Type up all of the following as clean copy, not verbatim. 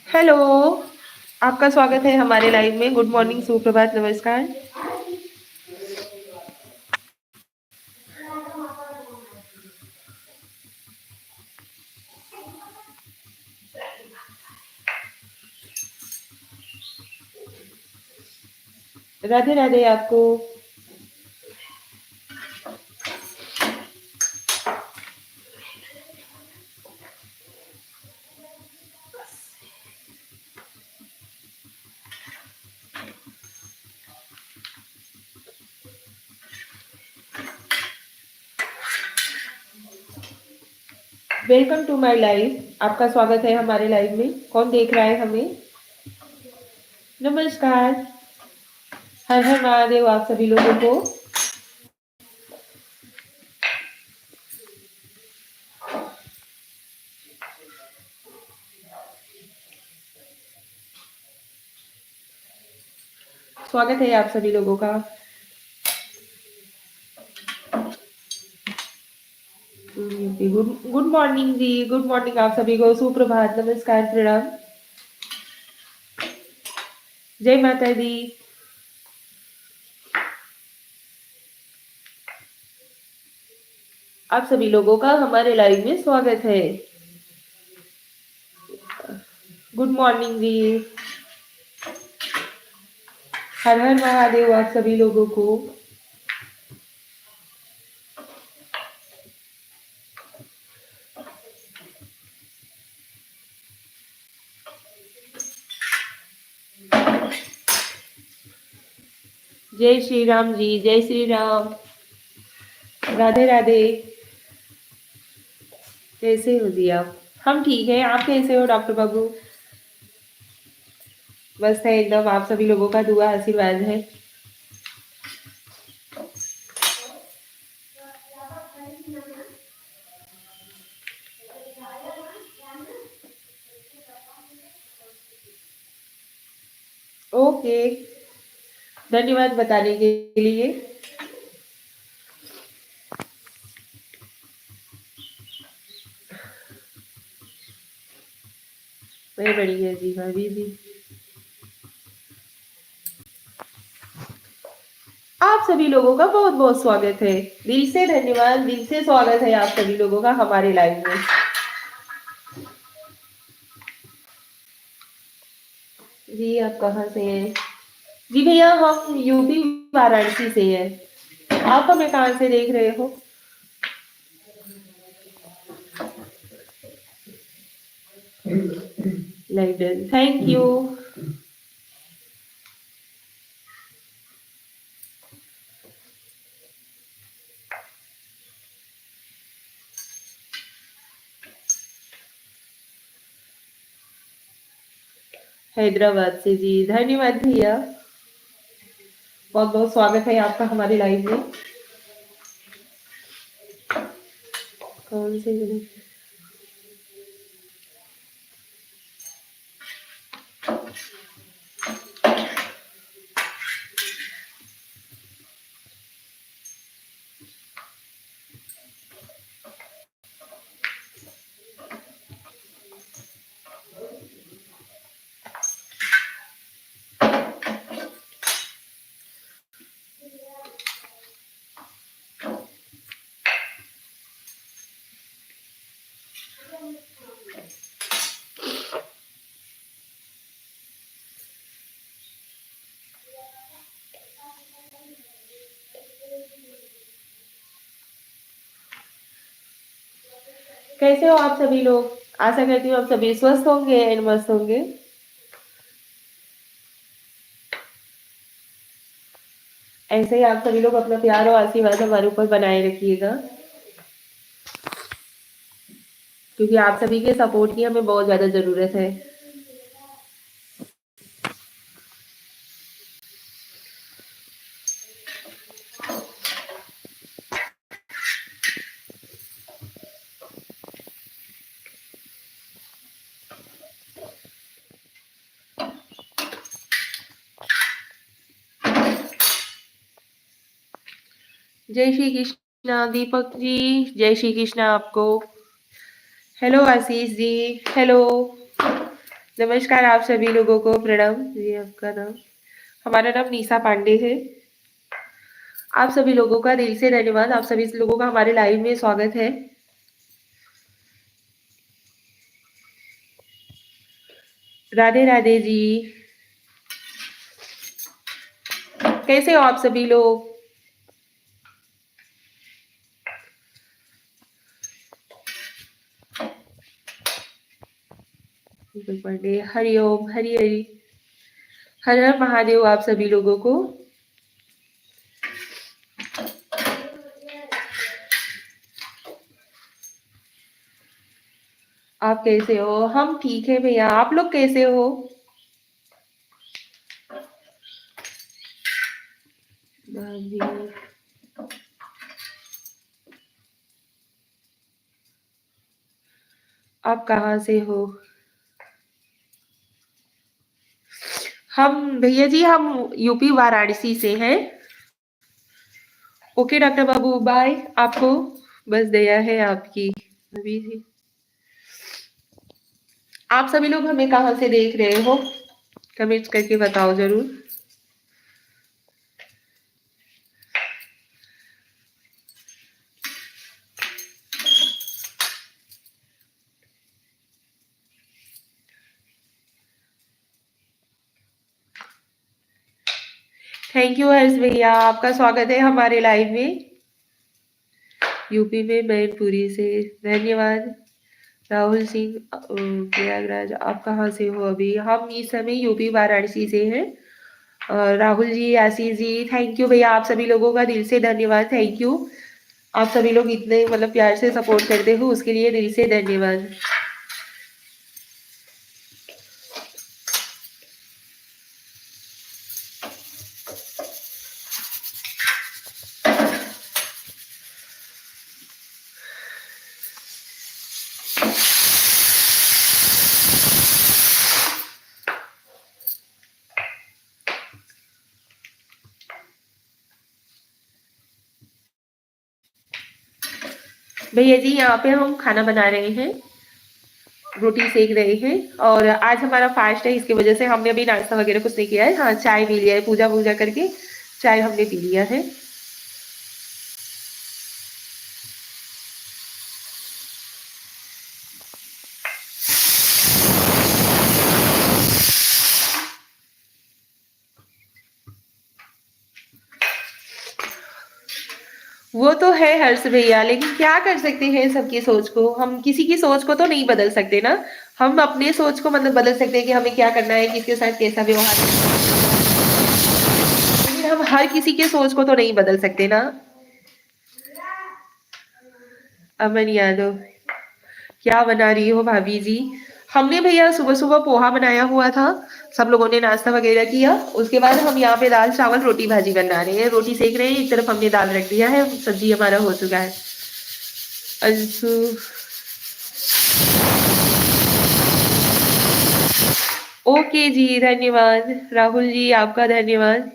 Hello, आपका स्वागत है हमारे लाइव में। गुड मॉर्निंग, सुप्रभात, नमस्कार। राधे राधे आपको। Welcome to my live. आपका स्वागत है हमारे लाइव में। कौन देख रहा है हमें? नमस्कार। हर हर महादेव आप सभी लोगों को। स्वागत है आप सभी लोगों का। गुड मॉर्निंग जी, गुड मॉर्निंग आप सभी को। सुप्रभात, नमस्कार, प्रणाम, जय माता दी। आप सभी लोगों का हमारे लाइव में स्वागत है। गुड मॉर्निंग जी। हर हर महादेव आप सभी लोगों को। जय श्री राम जी, जय श्री राम। राधे राधे। कैसे हो जी आप? हम ठीक है, आप कैसे हो डॉक्टर बाबू? मस्त है एकदम। आप सभी लोगों का दुआ आशीर्वाद है। ओके, धन्यवाद बताने के लिए। मैं बढ़िया जी, भाभी जी। आप सभी लोगों का बहुत बहुत स्वागत है। दिल से धन्यवाद, दिल से स्वागत है आप सभी लोगों का हमारे लाइव में। जी आप कहाँ से हैं? जी भैया हम यूपी वाराणसी से हैं। आप हमें कहाँ से देख रहे हो? London, thank you. हैदराबाद से जी, धन्यवाद भैया। बहुत बहुत स्वागत है आपका हमारे लाइव में। कौन से जिले? कैसे हो आप सभी लोग? आशा करती हूँ आप सभी स्वस्थ होंगे एंड मस्त होंगे। ऐसे ही आप सभी लोग अपना प्यार और आशीर्वाद हमारे ऊपर बनाए रखिएगा, क्योंकि आप सभी के सपोर्ट की हमें बहुत ज़्यादा ज़रूरत है। जय श्री कृष्णा दीपक जी, जय श्री कृष्णा आपको। हेलो आशीष जी, हेलो, नमस्कार आप सभी लोगों को, प्रणाम जी। आपका नाम? हमारा नाम निशा पांडे है। आप सभी लोगों का दिल से धन्यवाद, आप सभी लोगों का हमारे लाइव में स्वागत है। राधे राधे जी, कैसे हो आप सभी लोग? पांडे, हरिओम, हरि हरि, हर हर महादेव आप सभी लोगों को। आप कैसे हो? हम ठीक है भैया, आप लोग कैसे हो? आप कहाँ से हो? हम भैया जी, हम यूपी वाराणसी से हैं। ओके डॉक्टर बाबू, बाय। आपको बस दया है आपकी। अभी जी, आप सभी लोग हमें कहाँ से देख रहे हो? कमेंट्स करके बताओ जरूर। थैंक यू हर्ष भैया, आपका स्वागत है हमारे लाइव में। यूपी में मैनपुरी से, धन्यवाद। राहुल सिंह प्रयागराज, आप कहाँ से हो? अभी हम इस समय यूपी वाराणसी से हैं। राहुल जी, आशीष जी, थैंक यू भैया, आप सभी लोगों का दिल से धन्यवाद, थैंक यू। आप सभी लोग इतने मतलब प्यार से सपोर्ट करते हो, उसके लिए दिल से धन्यवाद। भैया जी, यहाँ पे हम खाना बना रहे हैं, रोटी सेक रहे हैं, और आज हमारा फास्ट है, इसकी वजह से हमने अभी नाश्ता वगैरह कुछ नहीं किया है। हाँ, चाय पी लिया है, पूजा वूजा करके चाय हमने पी लिया है। वो तो है हर्ष भैया, लेकिन क्या कर सकते हैं सबकी सोच को, हम किसी की सोच को तो नहीं बदल सकते ना। हम अपने सोच को मतलब बदल सकते हैं कि हमें क्या करना है, किसके साथ कैसा व्यवहार करना है, लेकिन हम हर किसी के सोच को तो नहीं बदल सकते ना। अमन यादव, क्या बना रही हो भाभी जी? हमने भैया सुबह सुबह पोहा बनाया हुआ था, सब लोगों ने नाश्ता वगैरह किया। उसके बाद हम यहाँ पे दाल चावल रोटी भाजी बना रहे हैं, रोटी सेक रहे हैं, एक तरफ हमने दाल रख दिया है, सब्जी हमारा हो चुका है। अंशु, ओके जी, धन्यवाद। राहुल जी, आपका धन्यवाद।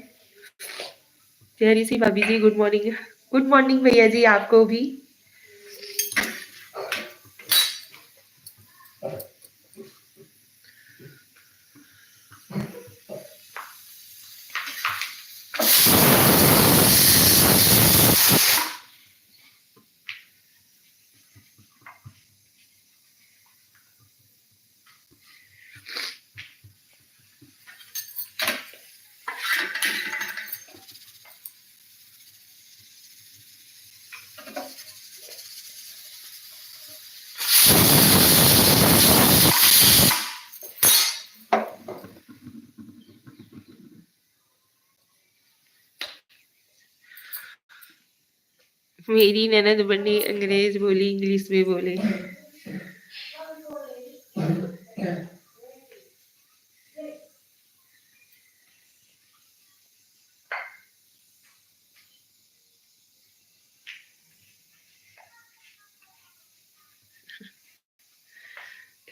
प्यारी सी भाभी जी, गुड मॉर्निंग। गुड मॉर्निंग भैया जी, आपको भी। मेरी ननद बनी अंग्रेज बोली, इंग्लिश में बोले।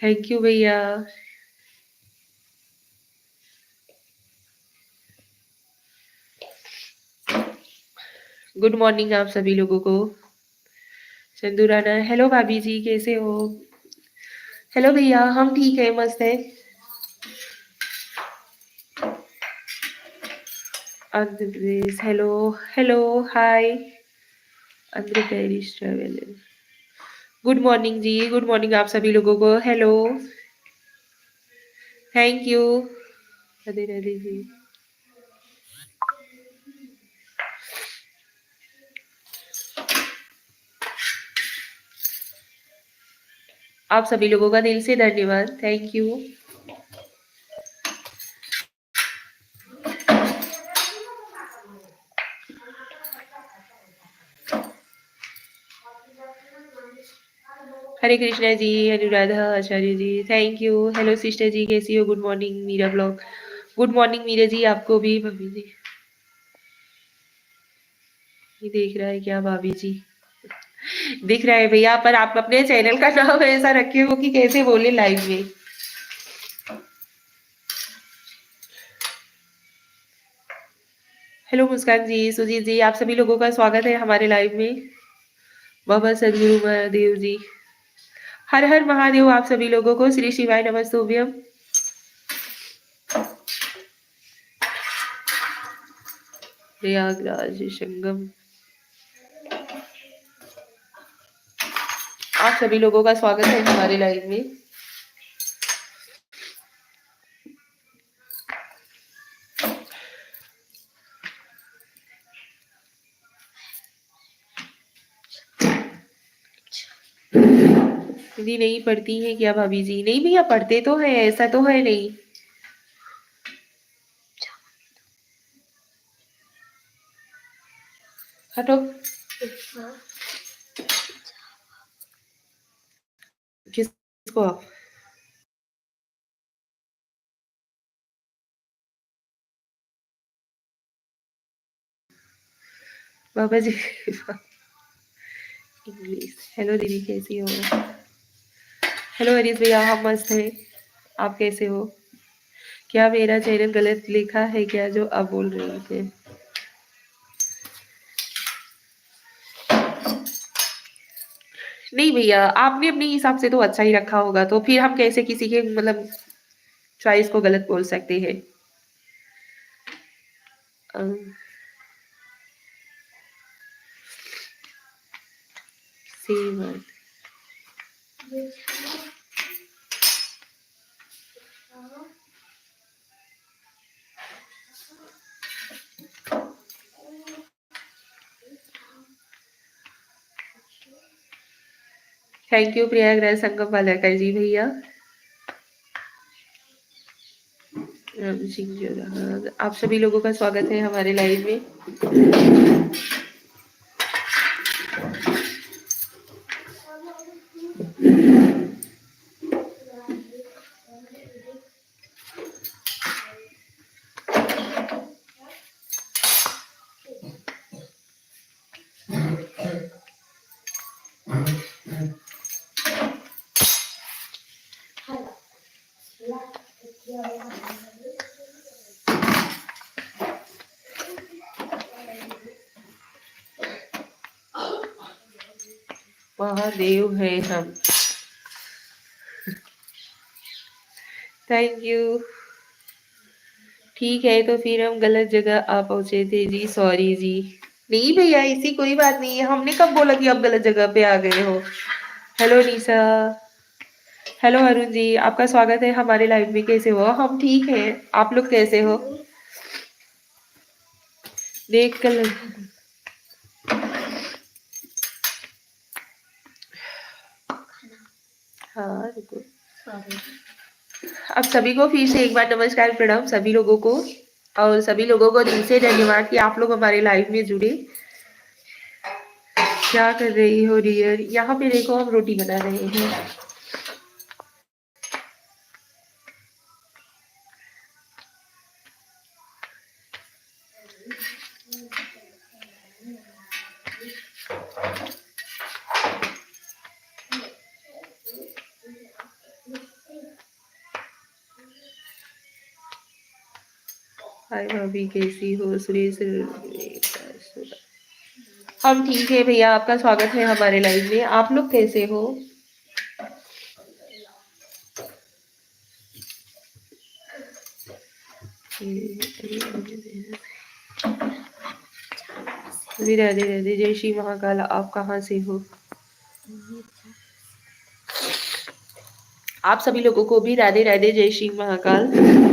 थैंक यू भैया। गुड मॉर्निंग आप सभी लोगों को। चंदू राणा, हेलो भाभी जी, कैसे हो? हेलो भैया, हम ठीक है, मस्त है। Andhra Pradesh, hello hello, hi. Andhra Pradesh travel. Good morning जी, गुड मॉर्निंग आप सभी लोगों को। Hello, thank you. Radhe Radhe ji. आप सभी लोगों का दिल से धन्यवाद, थैंक यू। Hare Krishna ji, Anuradha Acharya ji, thank you. Hello sister जी, कैसी हो? Good morning Meera blog. Good morning Meera ji, आपको भी। भाभी जी ये देख रहा है क्या? भाभी जी दिख रहा है भैया, पर आप अपने चैनल का नाम ऐसा रखे हो कि कैसे बोले लाइव में। हेलो मुस्कान जी, सुजीत जी, आप सभी लोगों का स्वागत है हमारे लाइव में। बाबा सदगुरु महादेव जी, हर हर महादेव आप सभी लोगों को। श्री शिवाय नमस्तुभ्यम। प्रयागराज संगम, आप सभी लोगों का स्वागत है हमारे लाइव में। हिंदी नहीं पढ़ती हैं क्या भाभी जी? नहीं भैया, पढ़ते तो है, ऐसा तो है नहीं। हटो, किसको? बाबा जी इंग्लिश। हेलो दीदी, कैसी हो? हेलो हरीश भैया, हम मस्त हैं, आप कैसे हो? क्या मेरा चैनल गलत लिखा है क्या जो आप बोल रहे थे? नहीं भैया, आपने अपने हिसाब से तो अच्छा ही रखा होगा, तो फिर हम कैसे किसी के मतलब चॉइस को गलत बोल सकते हैं? सही बात। थैंक यू प्रयागराज संगम वालकर जी भैया। राम सिंह जोरा, आप सभी लोगों का स्वागत है हमारे लाइव में। महादेव है हम। Thank you. ठीक है, तो फिर हम गलत जगह आ पहुंचे थे जी, सॉरी जी। नहीं भैया, ऐसी कोई बात नहीं है, हमने कब बोला कि आप गलत जगह पे आ गए हो? हेलो निशा, हेलो अरुण जी, आपका स्वागत है हमारे लाइव में। कैसे हो? हम ठीक हैं, आप लोग कैसे हो? देख कर हाँ रुको। अब सभी को फिर से एक बार नमस्कार प्रणाम सभी लोगों को, और सभी लोगों को दिल से धन्यवाद कि आप लोग हमारे लाइव में जुड़े। क्या कर रही हो डियर? यहाँ पे देखो हम रोटी बना रहे हैं। हाय भाभी कैसी हो? सुरेश हम ठीक है भैया, आपका स्वागत है हमारे लाइव में। आप लोग कैसे हो? राधे राधे, जय श्री महाकाल। आप कहाँ से हो? आप सभी लोगों को भी राधे राधे, जय श्री महाकाल।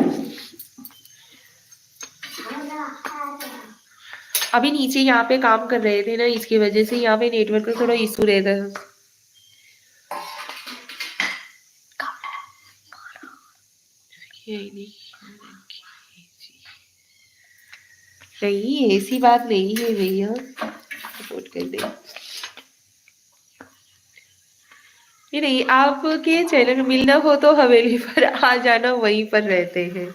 अभी नीचे यहाँ पे काम कर रहे थे ना, इसकी वजह से यहाँ पे नेटवर्क का थोड़ा इशू रहता है। नहीं ऐसी बात नहीं है भैया, सपोर्ट कर दे। नहीं, आपके चैनल मिलना हो तो हवेली पर आ जाना, वहीं पर रहते हैं।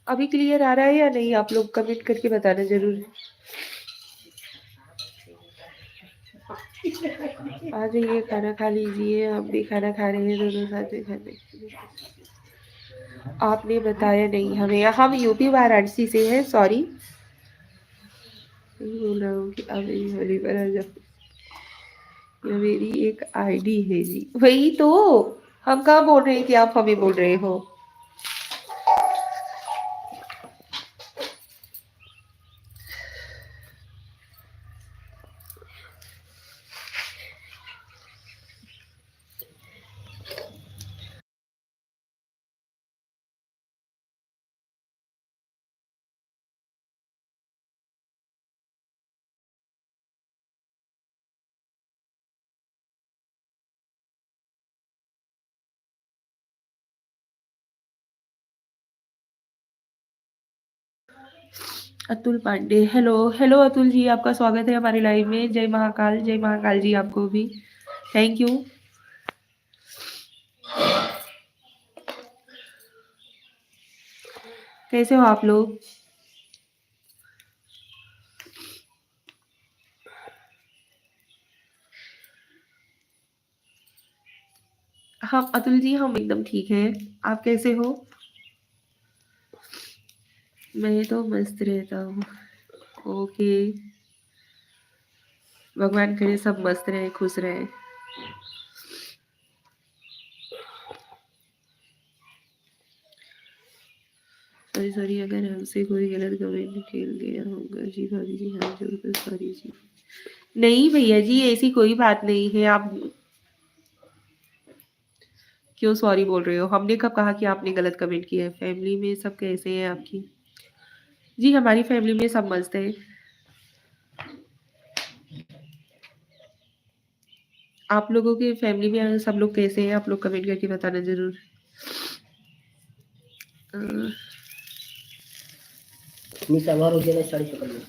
अभी क्लियर आ रहा है या नहीं? आप लोग कमेंट करके बताना जरूर। आ जाइए, खाना खा लीजिए। हम भी खाना खा रहे हैं, दोनों साथ में खाने। आपने बताया नहीं हमें। हम यूपी वाराणसी से हैं। सॉरी, बोल रहा हूँ कि आप मेरी होली पर आ जाओ। ये मेरी एक आईडी है जी। वही तो हम कहाँ बोल रहे हैं कि आप हमें बोल रहे हो। अतुल पांडे, हेलो हेलो अतुल जी, आपका स्वागत है हमारे लाइव में। जय महाकाल, जय महाकाल जी आपको भी। Thank you. कैसे हो आप लोग? हम अतुल जी, हम एकदम ठीक हैं। आप कैसे हो? मैं तो मस्त रहता हूँ। ओके, भगवान करे सब मस्त रहे, खुश रहे। सॉरी सॉरी, अगर हमसे कोई गलत कमेंट निकल गया होगा जी भाभी जी, हाँ जरूर सॉरी जी। नहीं भैया जी, ऐसी कोई बात नहीं है। आप क्यों सॉरी बोल रहे हो? हमने कब कहा कि आपने गलत कमेंट किया है? फैमिली में सब कैसे हैं आपकी? जी हमारी फैमिली में सब मस्त है। आप लोगों के फैमिली में सब लोग कैसे हैं? आप लोग कमेंट करके बताना जरूर। साड़ी पकड़ लो।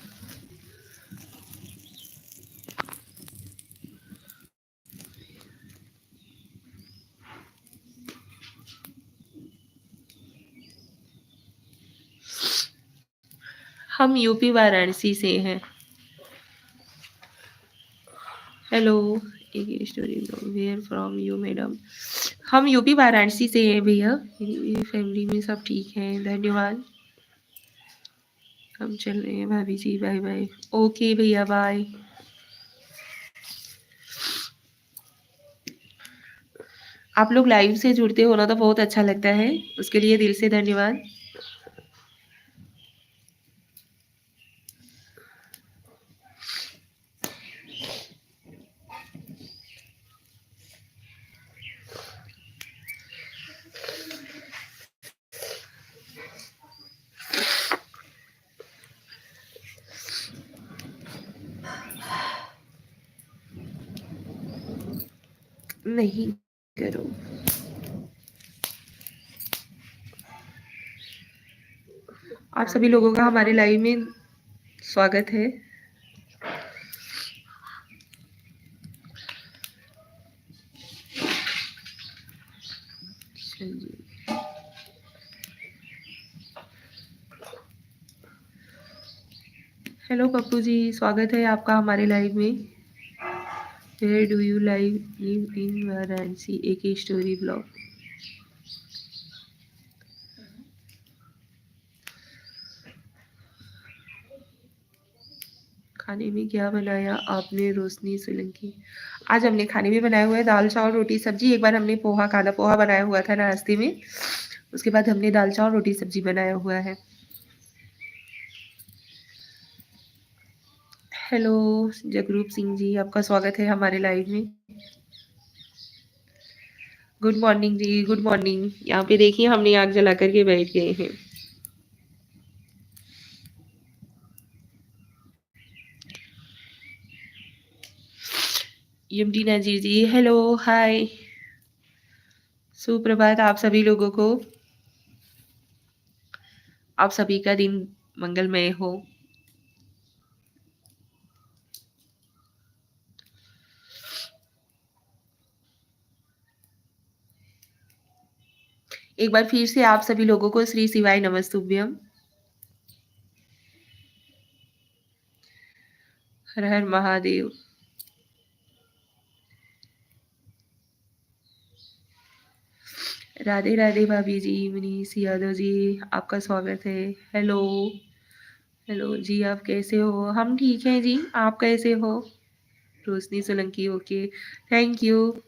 हम यूपी वाराणसी से हैं। हेलो, एक story where from you madam? हम यूपी वाराणसी से हैं भैया। मेरी फैमिली में सब ठीक है, धन्यवाद। हम चल रहे हैं भाभी जी, बाय बाय। ओके भैया, बाय। आप लोग लाइव से जुड़ते हो ना तो बहुत अच्छा लगता है, उसके लिए दिल से धन्यवाद। नहीं करो। आप सभी लोगों का हमारे लाइव में स्वागत है। हेलो पप्पू जी, स्वागत है आपका हमारे लाइव में। Where do you live in Varanasi? एक स्टोरी ब्लॉग। खाने में क्या बनाया आपने रोशनी सोलंकी? आज हमने खाने में बनाया हुआ है दाल चावल रोटी सब्जी। एक बार हमने पोहा काला पोहा बनाया हुआ था नाश्ते में, उसके बाद हमने दाल चावल रोटी सब्जी बनाया हुआ है। हेलो जगरूप सिंह जी, आपका स्वागत है हमारे लाइव में। गुड मॉर्निंग जी, गुड मॉर्निंग। यहाँ पे देखिए हमने आग जला करके बैठ गए हैं। यमडी नजीर जी, हेलो हाय, सुप्रभात आप सभी लोगों को। आप सभी का दिन मंगलमय हो। एक बार फिर से आप सभी लोगों को श्री शिवाय नमस्तुभ्यम। हर हर महादेव। राधे राधे भाभी जी, मनीष यादव जी, आपका स्वागत है। हेलो हेलो जी, आप कैसे हो? हम ठीक हैं जी, आप कैसे हो? रोशनी सोलंकी, ओके, थैंक यू।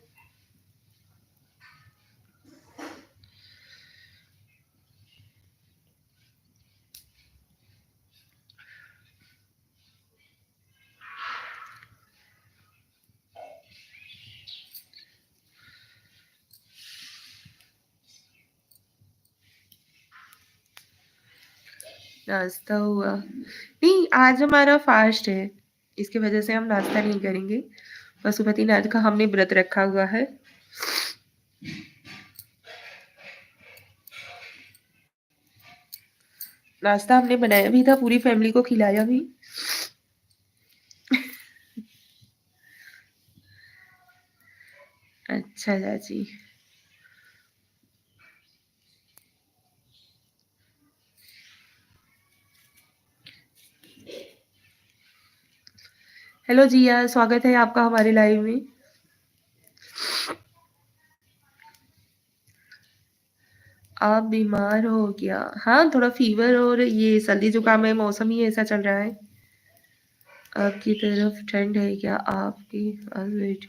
नाश्ता हुआ नहीं, आज हमारा फास्ट है, इसकी वजह से हम नाश्ता नहीं करेंगे। पशुपतिनाथ का हमने व्रत रखा हुआ है। नाश्ता हमने बनाया भी था, पूरी फैमिली को खिलाया भी। अच्छा चाची। हेलो जिया, स्वागत है आपका हमारे लाइव में। आप बीमार हो क्या? हाँ, थोड़ा फीवर और ये सर्दी जुकाम है, मौसम ही ऐसा चल रहा है। आपकी तरफ ठंड है क्या? आपकी वेट,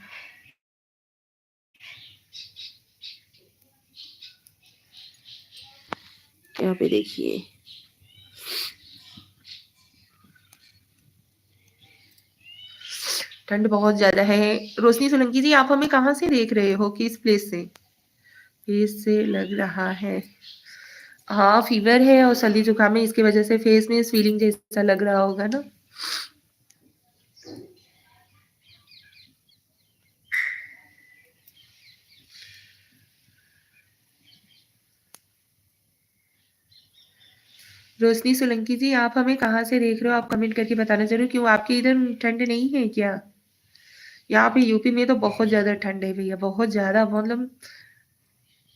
यहाँ पे देखिए, ठंड बहुत ज्यादा है। रोशनी सोलंकी जी, आप हमें कहाँ से देख रहे हो, किस प्लेस से? फेस से लग रहा है। हाँ, फीवर है और सर्दी जुकाम है, इसकी वजह से फेस में स्वेलिंग जैसा लग रहा होगा ना। रोशनी सोलंकी जी, आप हमें कहाँ से देख रहे हो? आप कमेंट करके बताना जरूर। क्यों, आपके इधर ठंड नहीं है क्या? यहाँ पे यूपी में तो बहुत ज्यादा ठंड है भैया, बहुत ज्यादा, मतलब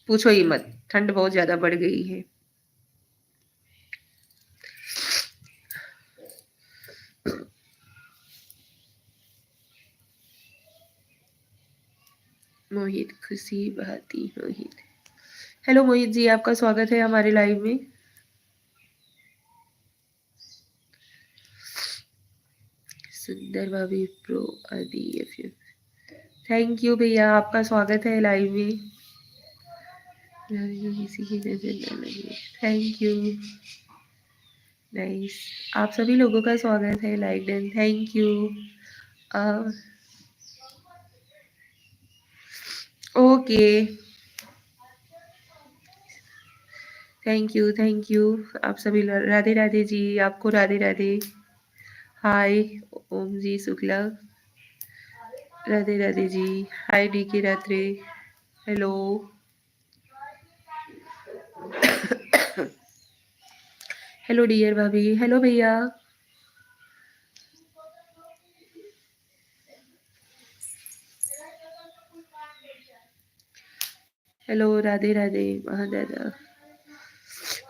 पूछो ही मत, ठंड बहुत ज्यादा बढ़ गई है। मोहित खुशी बहाती मोहित। हेलो मोहित जी, आपका स्वागत है हमारे लाइव में। सुंदर भाभी प्रो आदि थैंक यू भैया, आपका स्वागत है लाइव में। किसी की नजर न लगे, थैंक यू। नाइस, आप सभी लोगों का स्वागत है like done, thank you. Okay, thank you आप सभी। राधे राधे जी, आपको राधे राधे। हाय ओम जी शुक्ला, राधे राधे जी। हाय डी के रात्रे, हेलो। हेलो डियर भाभी, हेलो भैया। हेलो राधे राधे महादादा।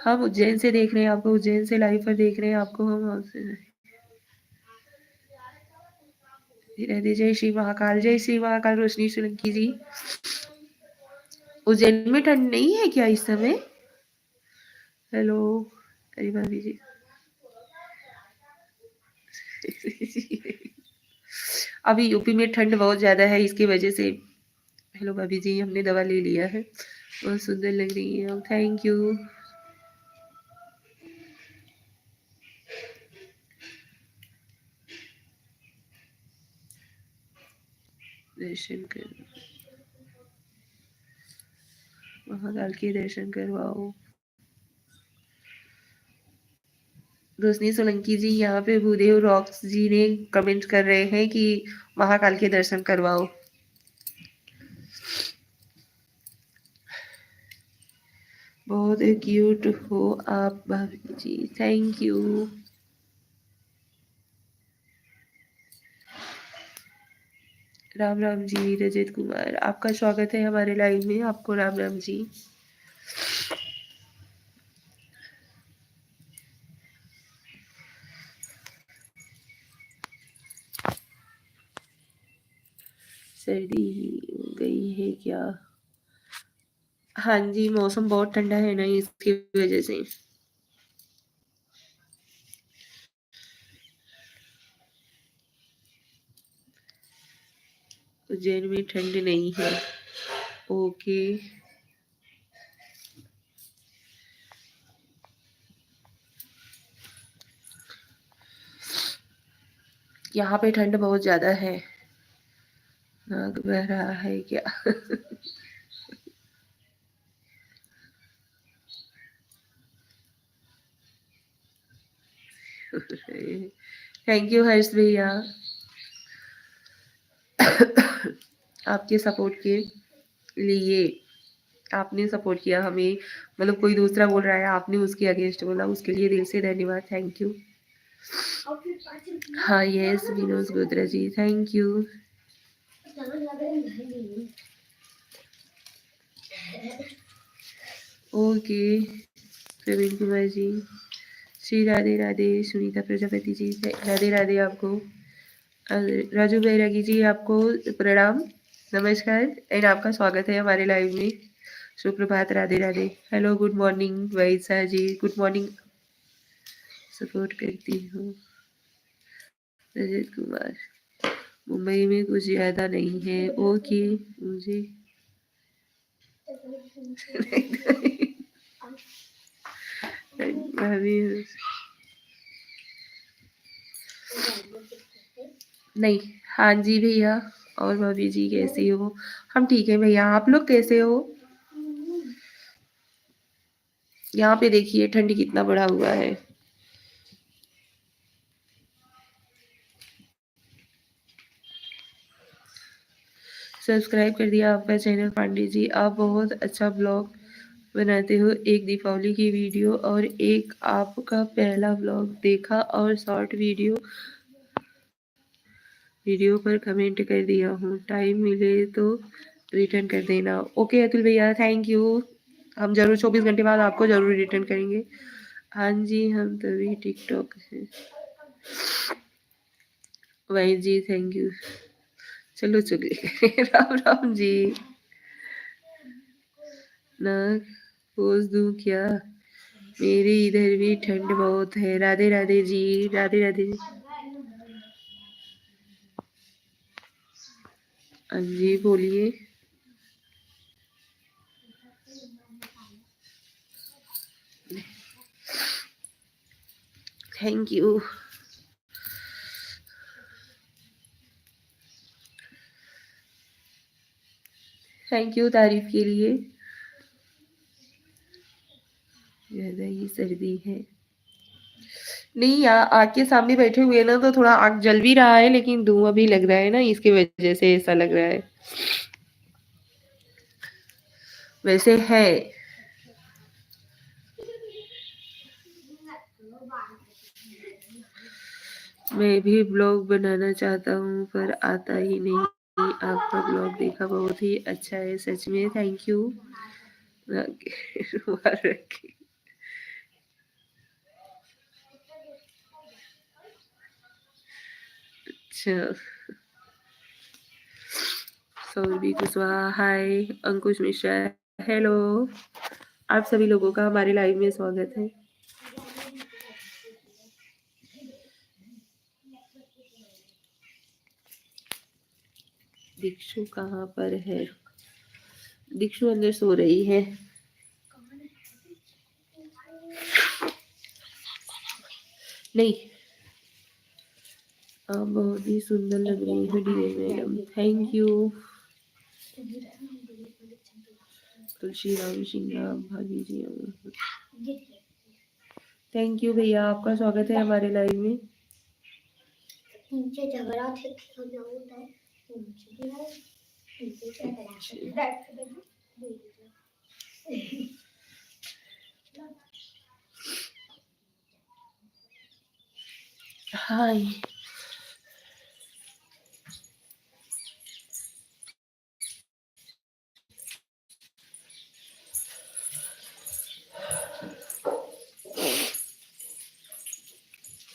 हम उज्जैन से देख रहे हैं आपको, उज्जैन से लाइव पर देख रहे हैं आपको हम आपसे। राधे, जय श्री महाकाल, जय श्री महाकाल। रोशनी सोलंकी जी, उज्जैन में ठंड नहीं है क्या इस समय? हेलो अरे भाभी जी। अभी यूपी में ठंड बहुत ज्यादा है, इसकी वजह से। हेलो भाभी जी, हमने दवा ले लिया है, बहुत सुंदर लग रही है, थैंक यू। दर्शन कर, महाकाल के दर्शन करवाओ। रोशनी सोलंकी जी, यहाँ पे भूदेव रॉक्स जी ने कमेंट कर रहे हैं कि महाकाल के दर्शन करवाओ। बहुत क्यूट हो आप भाभी जी, थैंक यू। राम राम जी। रजत कुमार, आपका स्वागत है हमारे लाइव में, आपको राम राम जी। सर्दी हो गई है क्या? हाँ जी, मौसम बहुत ठंडा है ना, इसकी वजह से। उज्जैन में ठंड नहीं है, ओके। यहाँ पे ठंड बहुत ज्यादा है। नाक बह रहा है क्या? थैंक यू हर्ष भैया, आपके सपोर्ट के लिए। आपने सपोर्ट किया हमें, मतलब कोई दूसरा बोल रहा है, आपने उसके अगेंस्ट बोला, उसके लिए दिल से धन्यवाद, थैंक यू। हाँ yes Vinod Gotra ji, thank you. Okay Praveen Kumar ji, Shri Radhe Radhe. Sunita Prajapati ji, Radhe Radhe आपको। राजू बैरागी जी, आपको प्रणाम, नमस्कार एंड आपका स्वागत है हमारे लाइव में। सुप्रभात, Radhe Radhe. Hello good morning वैसा जी, गुड मॉर्निंग। सपोर्ट करती हूँ। रजत कुमार, मुंबई में कुछ ज्यादा नहीं है, ओके मुझे। नहीं, हाँ जी भैया। और भाभी जी कैसी हो? हम ठीक है भैया, आप लोग कैसे हो? यहाँ पे देखिए ठंड कितना बढ़ा हुआ है। सब्सक्राइब कर दिया आपका चैनल पांडे जी, आप बहुत अच्छा ब्लॉग बनाते हो। एक दीपावली की वीडियो और एक आपका पहला ब्लॉग देखा और शॉर्ट वीडियो पर कमेंट कर दिया हूँ, टाइम मिले तो रिटर्न कर देना। ओके अतुल भैया, थैंक यू। हम जरूर 24 घंटे बाद आपको जरूर रिटर्न करेंगे। हाँ जी, हम तभी टिकटॉक है। वही जी, थैंक यू। चलो चलिए। राम राम जी। ना पोज दूं क्या? मेरे इधर भी ठंड बहुत है। राधे राधे जी, राधे राधे। हाँ जी बोलिए। Thank you. थैंक यू तारीफ के लिए। ज़्यादा ही सर्दी है। नहीं, यहाँ आग के सामने बैठे हुए ना तो थोड़ा आग जल भी रहा है, लेकिन धुआं भी लग रहा है ना, इसकी वजह से ऐसा लग रहा है। वैसे है। मैं भी ब्लॉग बनाना चाहता हूँ पर आता ही नहीं। आपका ब्लॉग देखा, बहुत ही अच्छा है सच में। Thank you. अच्छा। सौरभी कुशवाहा हाय। अंकुश मिश्रा हेलो। आप सभी लोगों का हमारे लाइव में स्वागत है। दीक्षु कहाँ पर है? दीक्षु अंदर सो रही है। नहीं, आप बहुत ही सुंदर लग रही है DJ madam. Thank you. Tulsi Ram Singh भाभी जी। थैंक यू भैया, आपका स्वागत है हमारे लाइव में। झगड़ा हाय।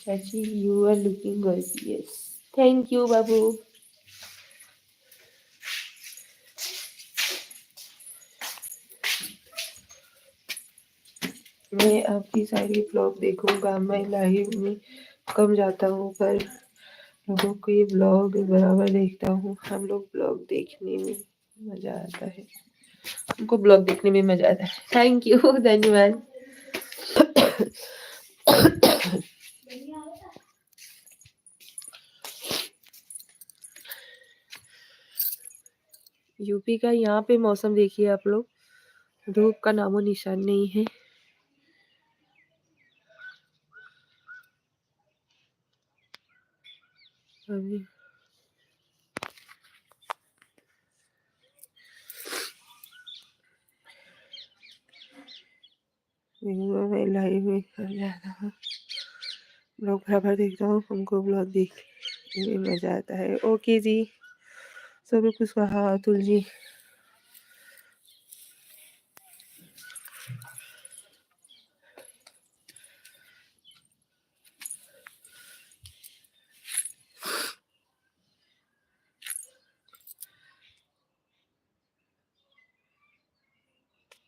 चाची you are looking gorgeous. Thank you बाबू। मैं आपकी सारी ब्लॉग देखूंगा। मैं लाइव में कम जाता हूँ पर लोगों के ब्लॉग बराबर देखता हूँ। हम लोग ब्लॉग देखने में मजा आता है। हमको ब्लॉग देखने में मजा आता है। थैंक यू, धन्यवाद। यूपी का यहाँ पे मौसम देखिए आप लोग, धूप का नामो निशान नहीं है। अभी मैं लाइव में कर जाता हूँ, ब्लॉग बराबर देखता हूँ। हमको ब्लॉग देखने में मजा आता है। ओके जी, सभी कुछ कहा अतुल जी।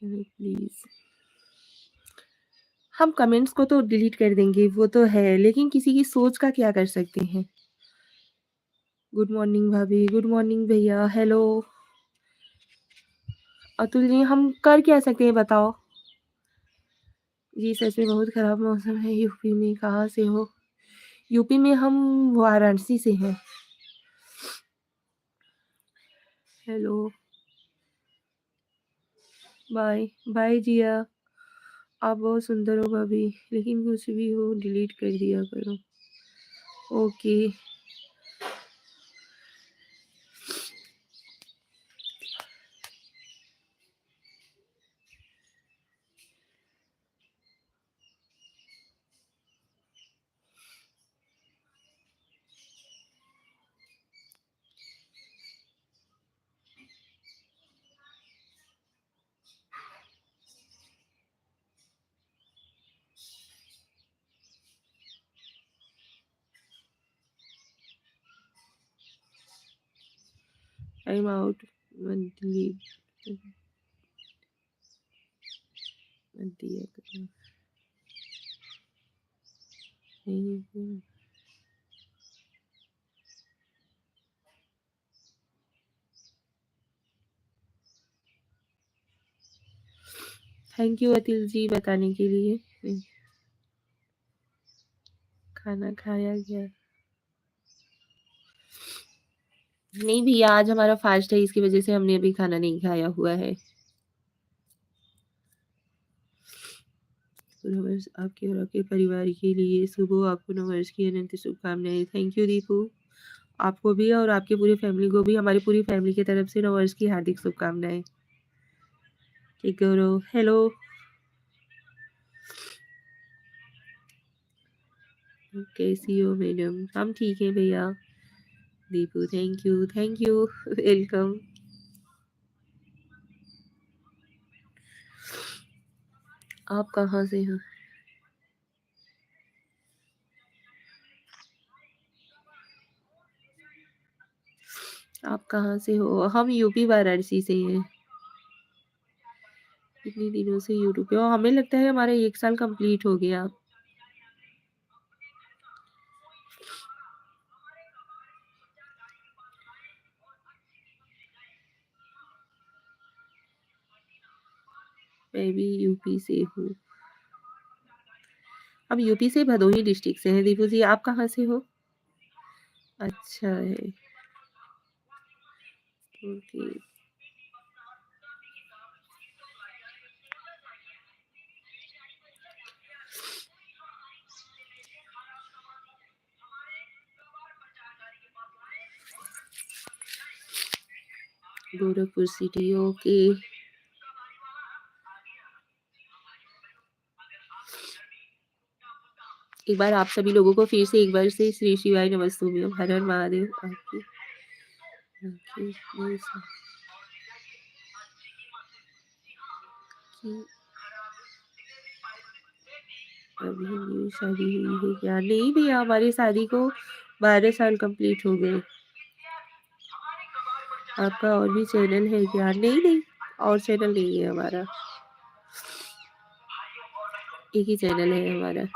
प्लीज, हम कमेंट्स को तो डिलीट कर देंगे, वो तो है, लेकिन किसी की सोच का क्या कर सकते हैं। गुड मॉर्निंग भाभी, गुड मॉर्निंग भैया, हेलो। अतुल जी, हम कर क्या सकते हैं बताओ। जी सच में बहुत खराब मौसम है यूपी में। कहाँ से हो? यूपी में हम वाराणसी से हैं। हेलो, बाय बाय जिया। आप बहुत सुंदर हो भाभी, लेकिन कुछ भी हो डिलीट कर दिया करो। ओके। Time out, delete. मत दिया करो। थैंक यू अतिल जी बताने के लिए। खाना खाया गया? नहीं भैया, आज हमारा फास्ट है, इसकी वजह से हमने अभी खाना नहीं खाया हुआ है। नववर्ष आपके और आपके परिवार के लिए सुबह आपको नववर्ष की अनंत शुभकामनाएं। थैंक यू दीपू, आपको भी और आपके पूरी फैमिली को भी हमारी पूरी फैमिली की तरफ से नववर्ष की हार्दिक शुभकामनाएं। ठीक करो। हेलो, कैसी हो मैडम? हम ठीक हैं भैया। Deepu thank you welcome. आप कहाँ से हैं? आप कहाँ से हो? हम यूपी वाराणसी से हैं। कितने दिनों से यूट्यूब पे हो? हमें लगता है हमारा 1 साल कंप्लीट हो गया। मैं भी यूपी से हूँ। हम यूपी से भदोही डिस्ट्रिक्ट से हैं। दीपू जी आप कहाँ से हो? अच्छा है, ओके। Gorakhpur city, okay. एक बार आप सभी लोगों को फिर से एक बार से श्री शिवाय नमस्तुभ्यम, हर हर महादेव। आपकी अभी न्यू शादी हुई है क्या? नहीं भैया, हमारी शादी को 12 साल कंप्लीट हो गए। आपका और भी चैनल है क्या? नहीं नहीं, और चैनल नहीं है हमारा, एक ही चैनल है हमारा।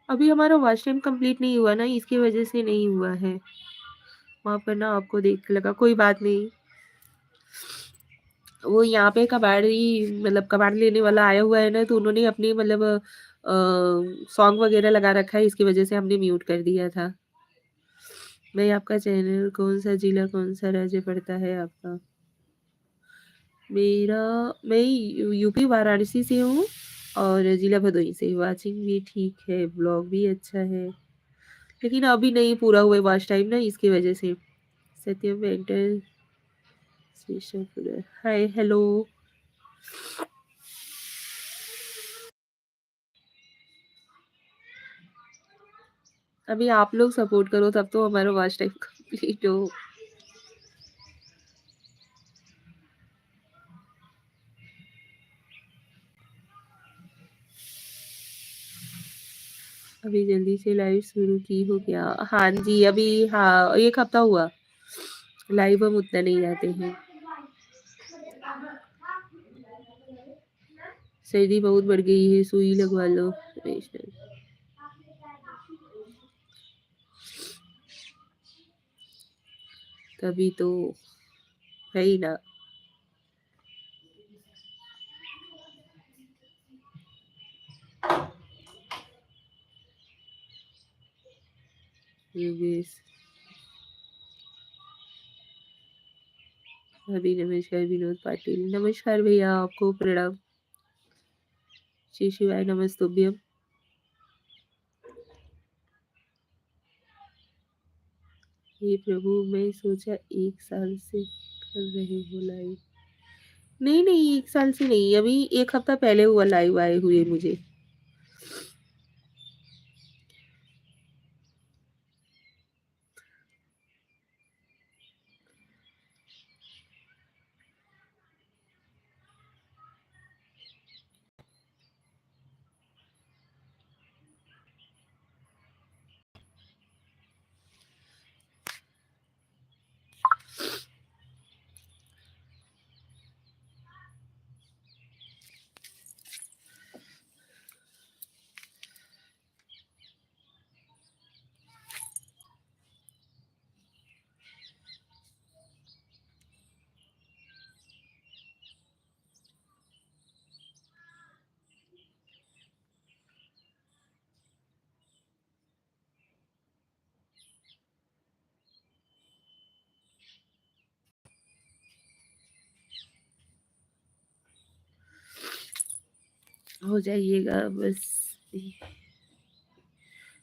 अभी हमारा वॉच टाइम कंप्लीट नहीं हुआ ना, इसकी वजह से नहीं हुआ है। माफ करना, आपको देख के लगा, कोई बात नहीं। वो यहाँ पे कबाड़ी, मतलब कबाड़ लेने वाला आया हुआ है ना, तो उन्होंने अपनी मतलब सॉन्ग वगैरह लगा रखा है, इसकी वजह से हमने म्यूट कर दिया था। मैं आपका चैनल कौन सा जिला कौन सा राज्य पड़ता है आपका? मेरा, मैं यूपी वाराणसी से हूँ और जिला भदोही से। वाचिंग भी ठीक है, ब्लॉग भी अच्छा है, लेकिन अभी नहीं पूरा हुआ वॉच टाइम ना, इसकी वजह से। सत्यम वेंकटेश हाय हेलो। अभी आप लोग सपोर्ट करो तब तो हमारा वॉच टाइम कंप्लीट हो। अभी जल्दी से लाइव शुरू की हो क्या? हाँ जी, अभी हाँ 1 हफ्ता हुआ। लाइव हम उतना नहीं आते हैं। सर्दी बहुत बढ़ गई है, सुई लगवा लो। तभी तो है ही ना। योगेश अभी नमस्कार विनोद पाटिल, नमस्कार भैया आपको प्रणाम। श्री शिवाय नमस्तुभ्यम। हे प्रभु, मैं सोचा 1 साल से कर रहे हो लाइव। नहीं, 1 साल से नहीं, अभी 1 हफ्ता पहले हुआ लाइव आए हुए मुझे। हो जाइएगा बस,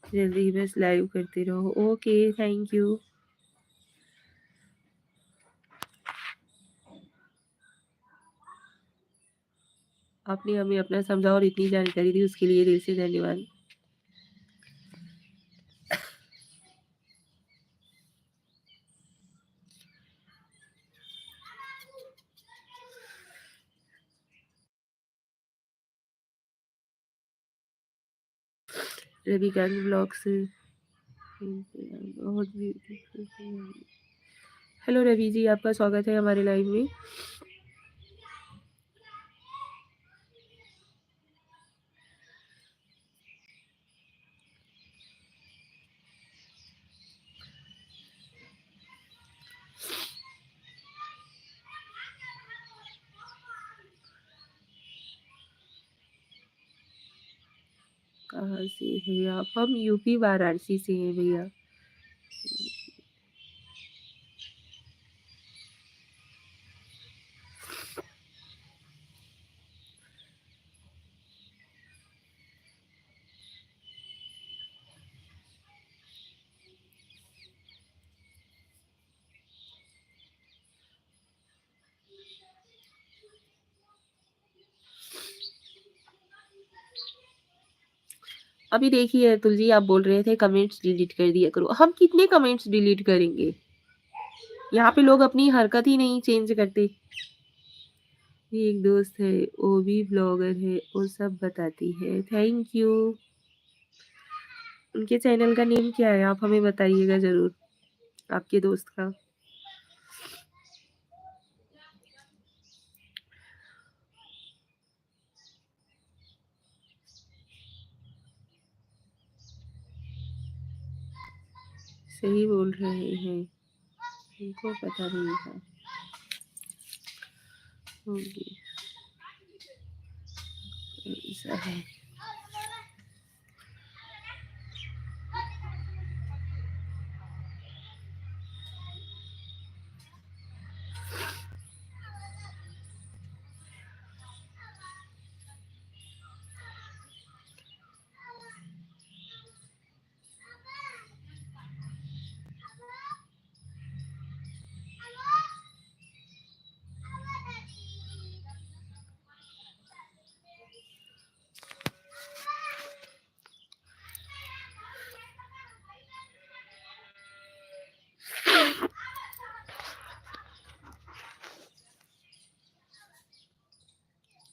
जल्दी बस लाइव करते रहो। Okay, thank you. आपने हमें अपना समझा और इतनी जानकारी दी, उसके लिए दिल से धन्यवाद। रविकांत ब्लॉग्स बहुत ब्यूटीफुल। हेलो रवि जी, आपका स्वागत है हमारे लाइव में। कहाँ से है आप? हम यूपी वाराणसी से हैं भैया। अभी देखिए अतुल जी, आप बोल रहे थे कमेंट्स डिलीट कर दिया करो। हम कितने कमेंट्स डिलीट करेंगे? यहाँ पे लोग अपनी हरकत ही नहीं चेंज करते। एक दोस्त है, वो भी ब्लॉगर है, वो सब बताती है। Thank you. उनके चैनल का नेम क्या है, आप हमें बताइएगा जरूर, आपके दोस्त का। सही बोल रहे हैं, उनको पता नहीं था। होगी ऐसा है।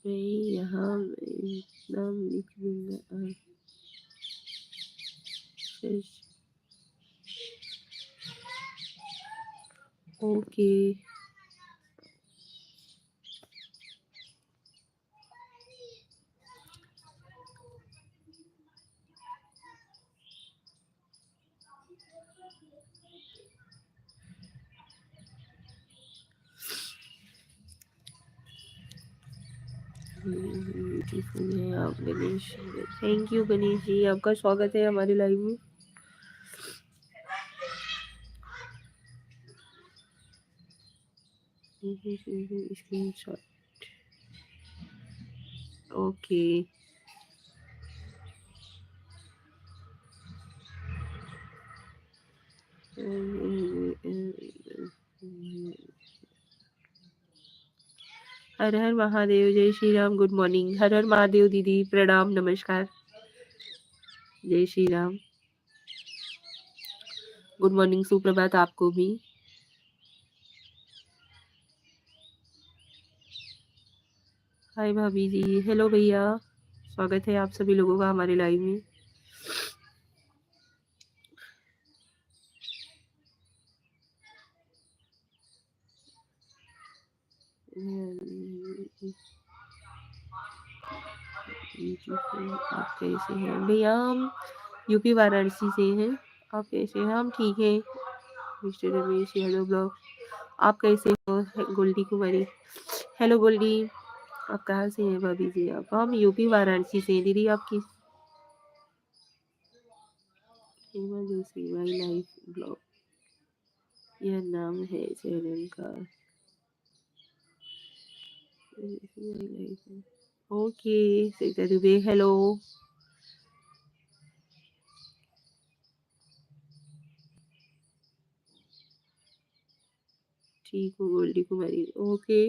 मैं यहाँ नाम लिख दूंगा। ओके। ब्यूटीफुल है आप गणेश। थैंक यू गणेश जी, आपका स्वागत है हमारे लाइव में। स्क्रीनशॉट। ओके। हर हर महादेव, जय श्री राम, गुड मॉर्निंग। हर हर महादेव दीदी, प्रणाम, नमस्कार, जय श्री राम, गुड मॉर्निंग, सुप्रभात आपको भी। हाय भाभी जी, हेलो भैया, स्वागत है आप सभी लोगों का हमारे लाइव में। आप कैसे हैं भैया? हम यूपी वाराणसी से हैं। आप कैसे हैं? हम ठीक हैं। मिस्टर रमेश हेलो ब्लॉग, आप कैसे हो? गोल्डी कुमारी, हेलो गोल्डी, आप कहाँ से हैं भाभी जी? आप? हम यूपी वाराणसी से हैं दीदी। आपकी Hema Joshi my life blog, यह नाम है चैनल का। Okay Sita Dubey, hello. ठीक हूँ गोल्डी कुमारी, ओके।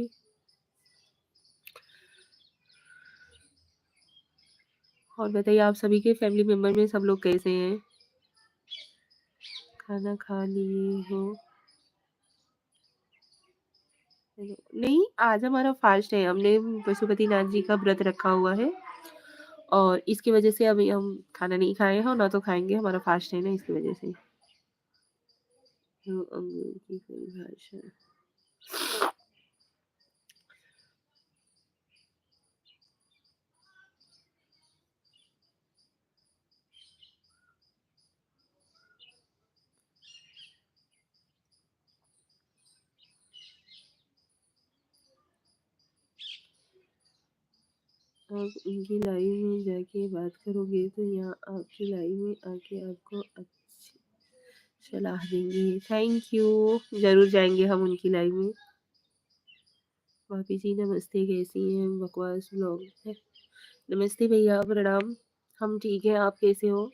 और बताइए आप सभी के फैमिली मेंबर में सब लोग कैसे हैं? खाना खा लिए हो? नहीं, आज हमारा फास्ट है। हमने पशुपतिनाथ जी का व्रत रखा हुआ है और इसकी वजह से अभी हम खाना नहीं खाए हैं, ना तो खाएंगे। हमारा फास्ट है ना, इसकी वजह से। तो अंग्रेजी की परिभाषा, आप उनकी लाइव में जाके बात करोगे तो यहाँ आपकी लाइव में आके आपको अच्छी सलाह देंगे। थैंक यू, जरूर जाएंगे हम उनकी लाइव में। भाभी जी नमस्ते, कैसी हैं? बकवास ब्लॉग है। नमस्ते भैया, प्रणाम, हम ठीक हैं। आप कैसे हो?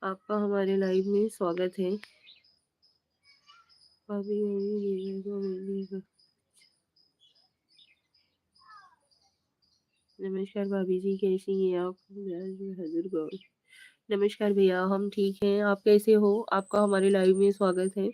आपका हमारे लाइव में स्वागत है। भाभी नमस्कार भाभी जी, कैसी हैं आप? हजूर गौर, नमस्कार भैया, हम ठीक हैं। आप कैसे हो? आपका हमारे लाइव में स्वागत है।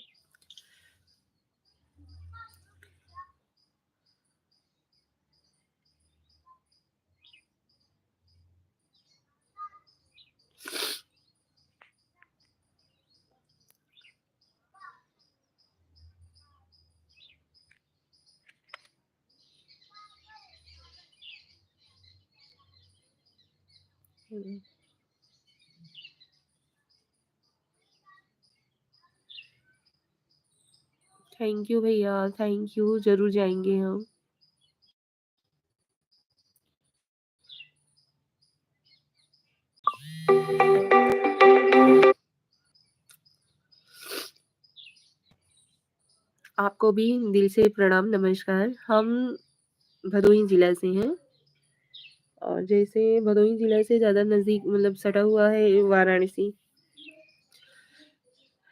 थैंक यू भैया, थैंक यू, जरूर जाएंगे हम। आपको भी दिल से प्रणाम, नमस्कार। हम भदोही जिला से हैं और जैसे भदोही जिला से ज़्यादा नज़दीक मतलब सटा हुआ है वाराणसी।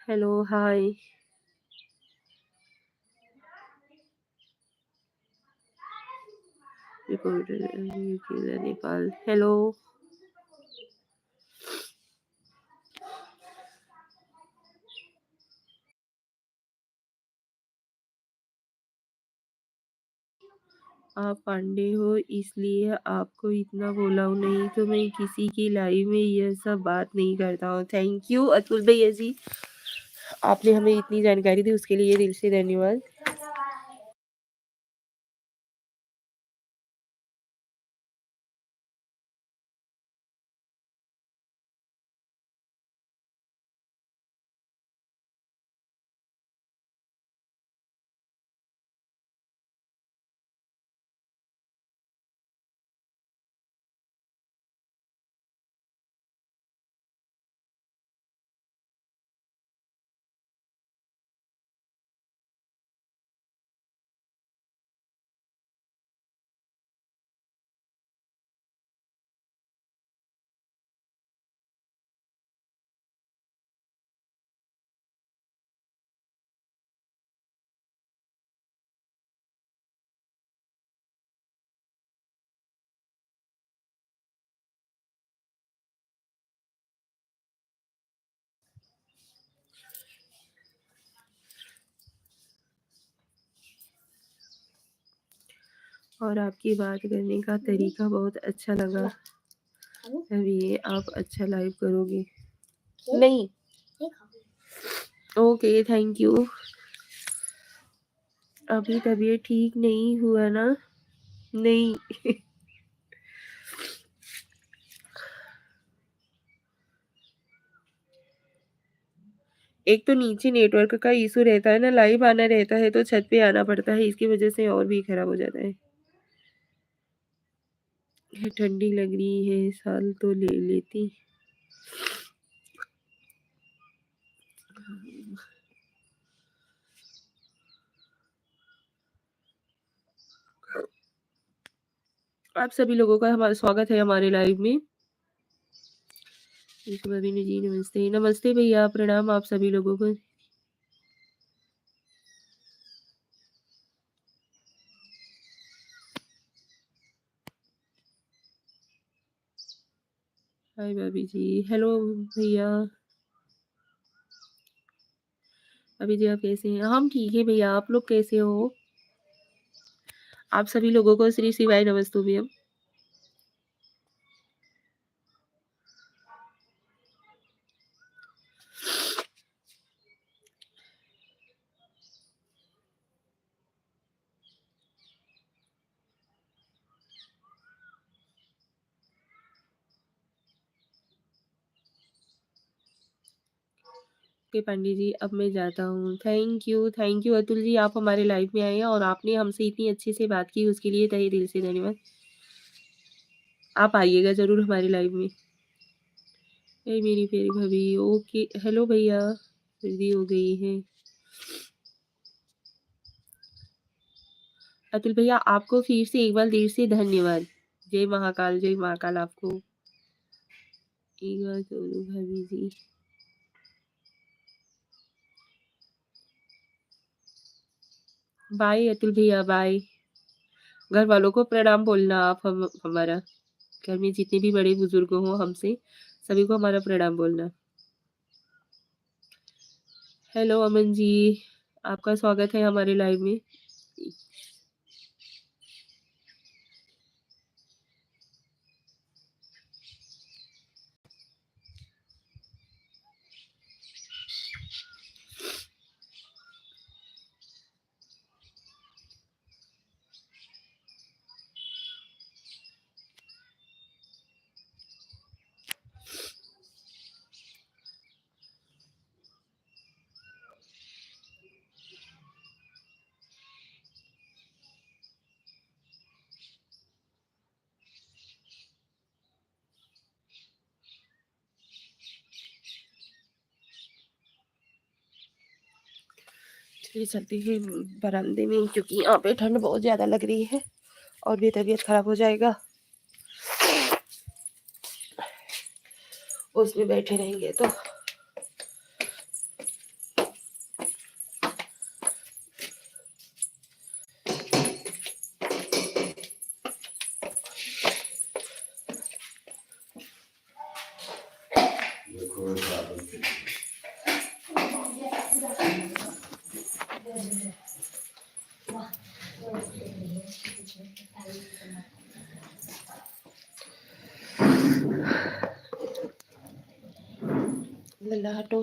हेलो, हाय, रिपोर्टर नेपाल, हेलो। आप पांडे हो इसलिए आपको इतना बोला हूँ, नहीं तो मैं किसी की लाइव में यह सब बात नहीं करता हूँ। थैंक यू अतुल भैया जी, आपने हमें इतनी जानकारी दी, उसके लिए दिल से धन्यवाद। और आपकी बात करने का तरीका बहुत अच्छा लगा। अभी आप अच्छा लाइव करोगे। नहीं, ओके, थैंक यू। अभी तबीयत ठीक नहीं हुआ ना? नहीं। एक तो नीचे नेटवर्क का इशू रहता है ना, लाइव आना रहता है तो छत पे आना पड़ता है, इसकी वजह से और भी खराब हो जाता है। ठंडी लग रही है, साल तो ले लेती। आप सभी लोगों का हमारा स्वागत है हमारे लाइव में। जी नमस्ते। नमस्ते भैया, प्रणाम आप सभी लोगों को। हाय भाभी जी, हेलो भैया। अभी जी आप कैसे हैं? हम ठीक है भैया, आप लोग कैसे हो? आप सभी लोगों को श्री शिवाय नमस्तुभ्यम। ओके पंडित जी, अब मैं जाता हूँ। थैंक यू अतुल जी, आप हमारे लाइव में आए और आपने हमसे इतनी अच्छे से बात की, उसके लिए तहे दिल से धन्यवाद। आप आइएगा जरूर हमारे लाइव में। ए मेरी प्यारी भाभी, ओके, हेलो भैया, जल्दी हो गई है। अतुल भैया, आपको फिर से एक बार देर से धन्यवाद। जय महाकाल, जय महाकाल आपको। एक बार जरूर भाभी जी। बाय अतुल भैया, बाय। घर वालों को प्रणाम बोलना आप, हम हमारा घर में जितने भी बड़े बुजुर्ग हो हमसे, सभी को हमारा प्रणाम बोलना। हेलो अमन जी, आपका स्वागत है हमारे लाइव में। चलिए चलते हैं बरामदे में, क्योंकि यहाँ पे ठंड बहुत ज़्यादा लग रही है और भी तबीयत खराब हो जाएगा उसमें बैठे रहेंगे तो। लल्ला हटो।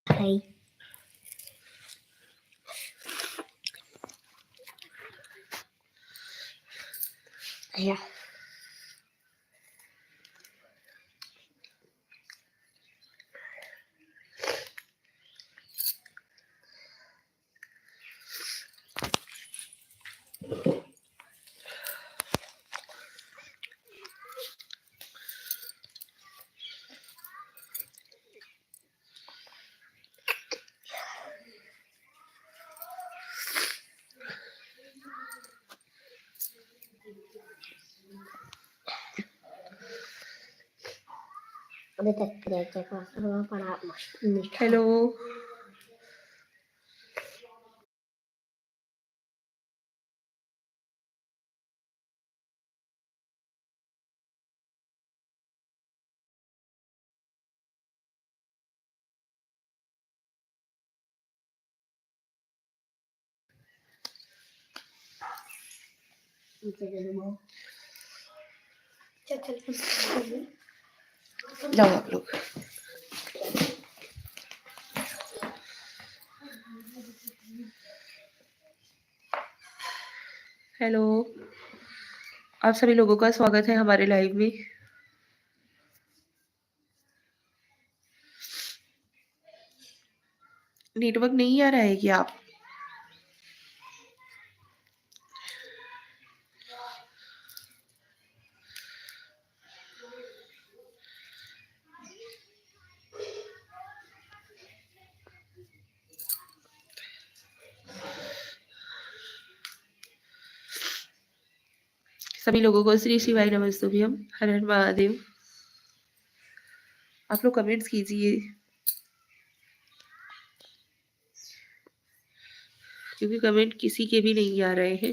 हाय भैया, अभी तक पड़ा मीठा। हेलो, जाओ आप लोग। हेलो, आप सभी लोगों का स्वागत है हमारे लाइव में। नेटवर्क नहीं आ रहा है क्या आप? सभी लोगों को श्री शिवाय नमस्तुभ्यम, हर हर महादेव। आप लोग कमेंट्स कीजिए, क्योंकि कमेंट किसी के भी नहीं आ रहे हैं।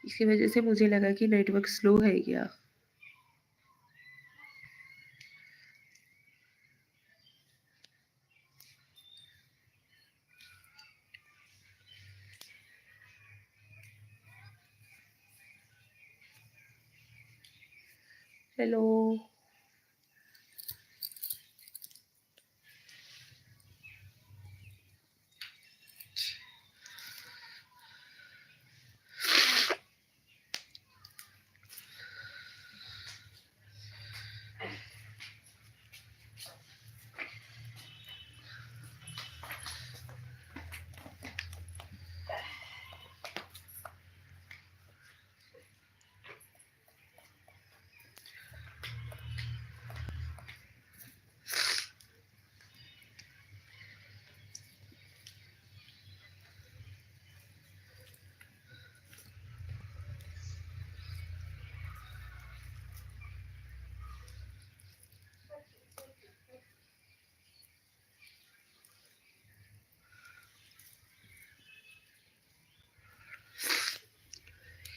इसकी वजह से मुझे लगा कि नेटवर्क स्लो है क्या। हेलो,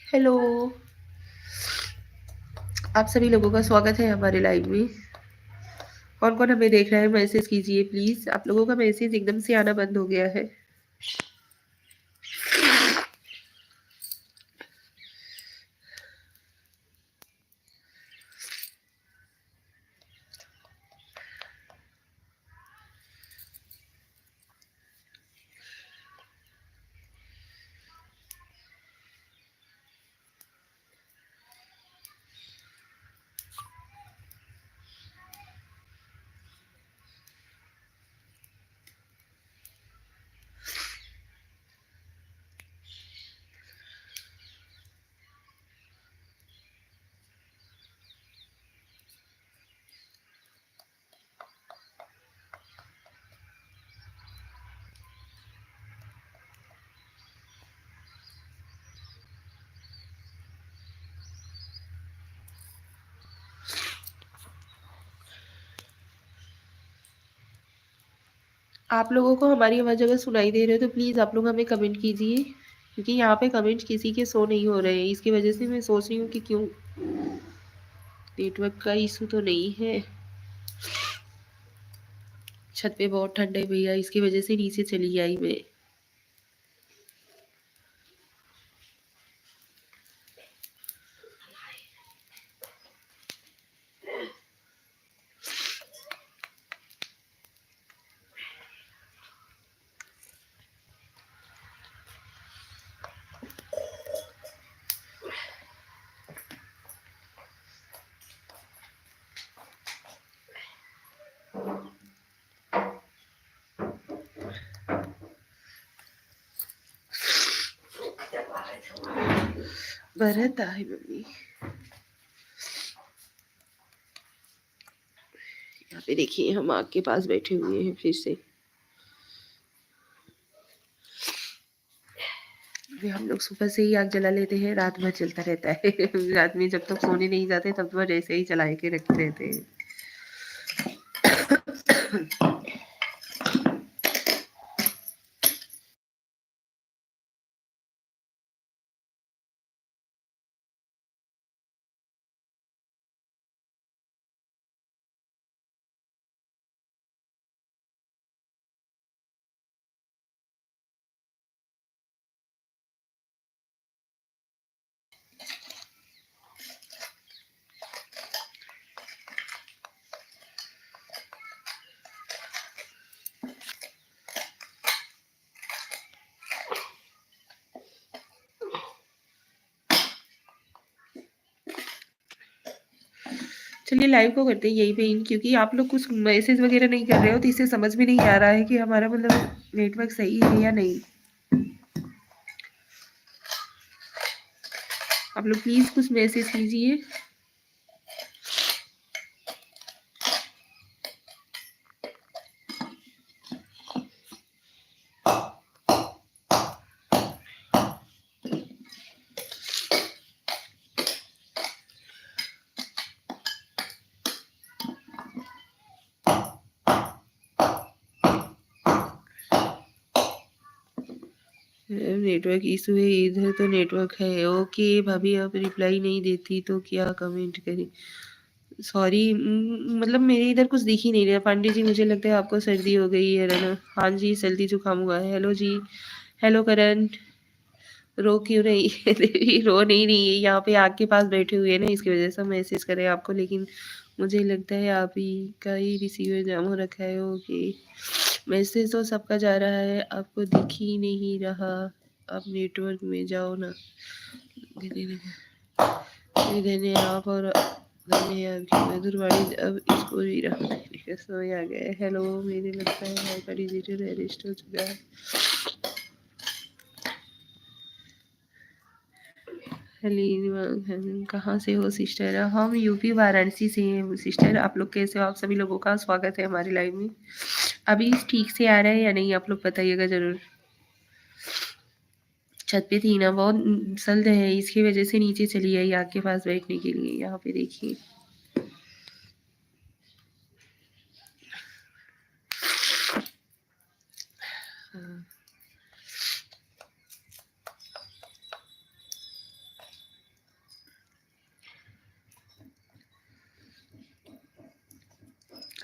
हेलो, आप सभी लोगों का स्वागत है हमारे लाइव में। कौन कौन हमें देख रहा है मैसेज कीजिए प्लीज। आप लोगों का मैसेज एकदम से आना बंद हो गया है। आप लोगों को हमारी आवाज़ अगर सुनाई दे रही है तो प्लीज़ आप लोग हमें कमेंट कीजिए, क्योंकि यहाँ पे कमेंट किसी के शो नहीं हो रहे हैं। इसकी वजह से मैं सोच रही हूँ कि क्यों नेटवर्क का इशू तो नहीं है। छत पे बहुत ठंड है भैया, इसकी वजह से नीचे चली आई मैं। भरत है मम्मी, यहाँ पे देखिए हम आग के पास बैठे हुए हैं फिर से। फिर हम लोग सुबह से ही आग जला लेते हैं, रात भर चलता रहता है। रात में जब तक सोने नहीं जाते तब भर ऐसे ही चला के रखते रहते हैं। चलिए लाइव को करते हैं यहीं पे इन, क्योंकि आप लोग कुछ मैसेज वगैरह नहीं कर रहे हो तो इससे समझ में नहीं आ रहा है कि हमारा मतलब नेटवर्क सही है या नहीं। आप लोग प्लीज कुछ मैसेज कीजिए। नेटवर्क इशू है इधर, तो नेटवर्क है। ओके भाभी, आप रिप्लाई नहीं देती तो क्या कमेंट करें? सॉरी, मतलब मेरे इधर कुछ दिख ही नहीं रहा। पांडे जी, मुझे लगता है आपको सर्दी हो गई है ना? हाँ जी, सर्दी जुकाम हुआ है। हेलो जी, हेलो करण। रो क्यों रही है देवी? रो नहीं रही है, यहाँ पे आग के पास बैठे हुए हैं ना, इसकी वजह से मैसेज करें आपको, लेकिन मुझे लगता है आप ही का ही रिसीवर जाम हो रखा है। ओके, मैसेज तो सबका जा रहा है, आपको दिख ही नहीं रहा। आप नेटवर्क में जाओ ना। धन्य आप और धन्य आपकी मधुरवाणी, अब इसको भी रखना है। समय आ गया है। हेलो, मेरे लगता है आपका डिजिटल अरेस्ट हो चुका है। कहाँ से हो सिस्टर? हम यूपी वाराणसी से हैं सिस्टर। आप लोग कैसे हो? आप सभी लोगों का स्वागत है हमारे लाइव में। अभी ठीक से आ रहा है या नहीं, आप लोग बताइएगा जरूर। छत पे थी ना, बहुत सर्द है, इसकी वजह से नीचे चली आई आग के पास बैठने के लिए। यहाँ पे देखिए,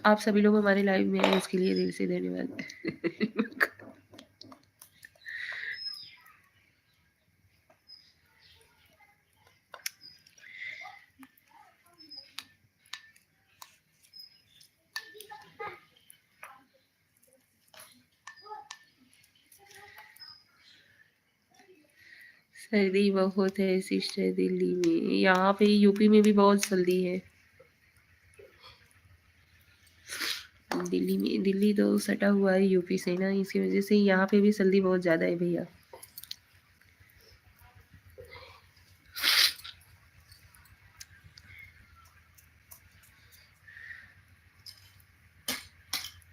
आप सभी लोग हमारे लाइव में आए इसके लिए दिल से धन्यवाद। सर्दी बहुत है सिस्टर दिल्ली में, यहाँ पे यूपी में भी बहुत सर्दी है। दिल्ली तो सटा हुआ है यूपी से ना, इसकी वजह से यहाँ पे भी सर्दी बहुत ज़्यादा है भैया।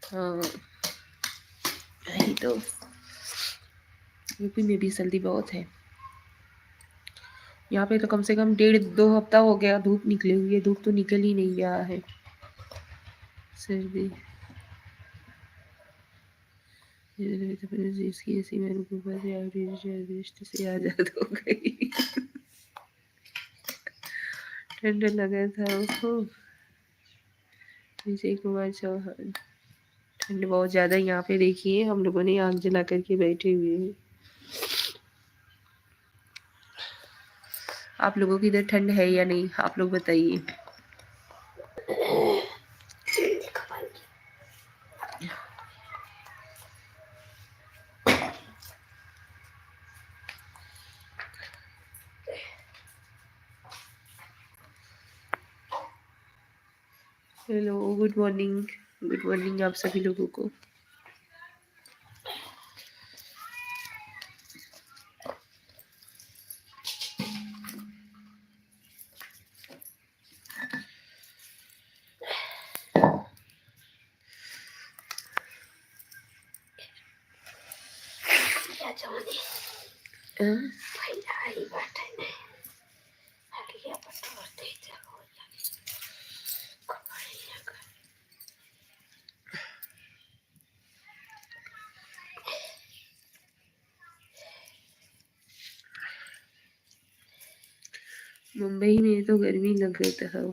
हाँ, यही तो, यूपी में भी सर्दी बहुत है। यहाँ पे तो कम से कम 1.5-2 हफ्ता हो गया धूप निकले हुई, धूप तो निकल ही नहीं गया है। सर्दी जिसकी ऐसी मेरे ऊपर से आजाद हो गई। ठंड लगा था उसको। विजय कुमार चौहान। ठंड बहुत ज्यादा यहाँ पे देखिए, हम लोगों ने आग जला करके बैठे हुए हैं। आप लोगों की इधर ठंड है या नहीं, आप लोग बताइए। Hello, good morning. Good morning आप सभी लोगों को। हाँ? फायदा ही बात है नहीं हलिया पटोर दे जाओ मुंबई में तो गर्मी लग रहा है।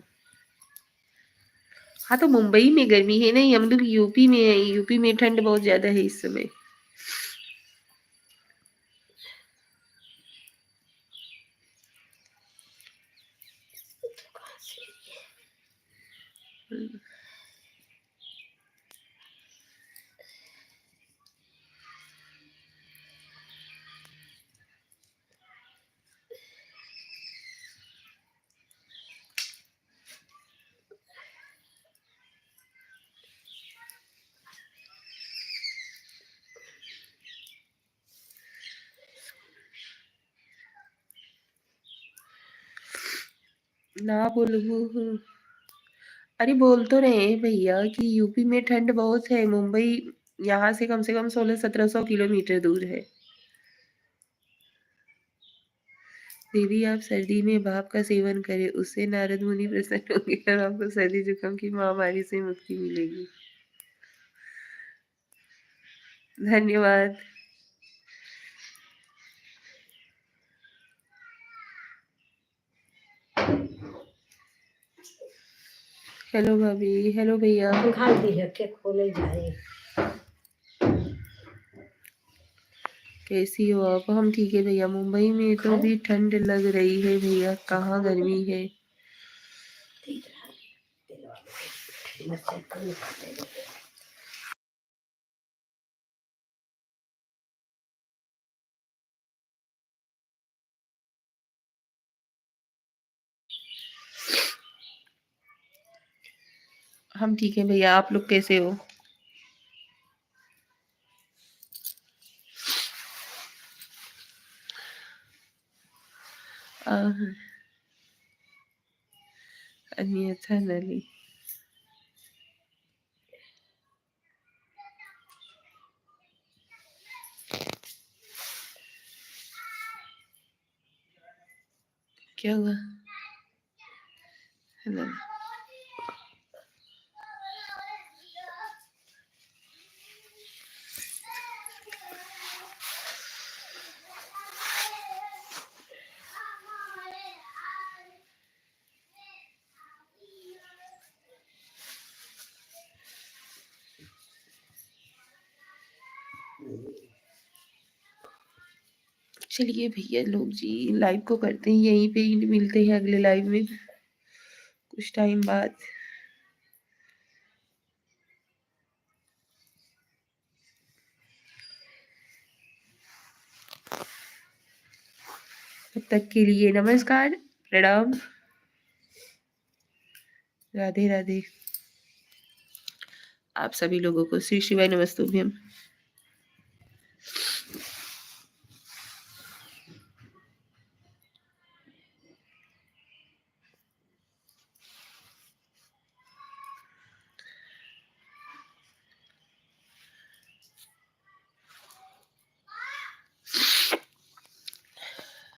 हाँ तो मुंबई में गर्मी है नहीं, हम लोग यूपी में है, यूपी में ठंड बहुत ज्यादा है इस समय। ना बोलूँ, अरे बोल तो रहे हैं भैया कि यूपी में ठंड बहुत है, मुंबई यहाँ से कम 1600-1700 किलोमीटर दूर है। देवी आप सर्दी में भाप का सेवन करें, उससे नारद मुनि प्रसन्न होंगे और आपको सर्दी जुकाम की महामारी से मुक्ति मिलेगी। धन्यवाद। हेलो भाभी, हेलो भैया। पंखा भी है के खोले जाए कैसी हो आप? हम ठीक है भैया। मुंबई में तो भी ठंड लग रही है भैया, कहाँ गर्मी है। हम ठीक है भैया, आप लोग कैसे हो? अन्यथा नली। क्या हुआ? हेलो। चलिए भैया लोग जी, लाइव को करते हैं यहीं पे ही, मिलते हैं अगले लाइव में कुछ टाइम बाद। तब तक के लिए नमस्कार, प्रणाम, राधे राधे। आप सभी लोगों को श्री शिवाय नमस्तुभ्यम।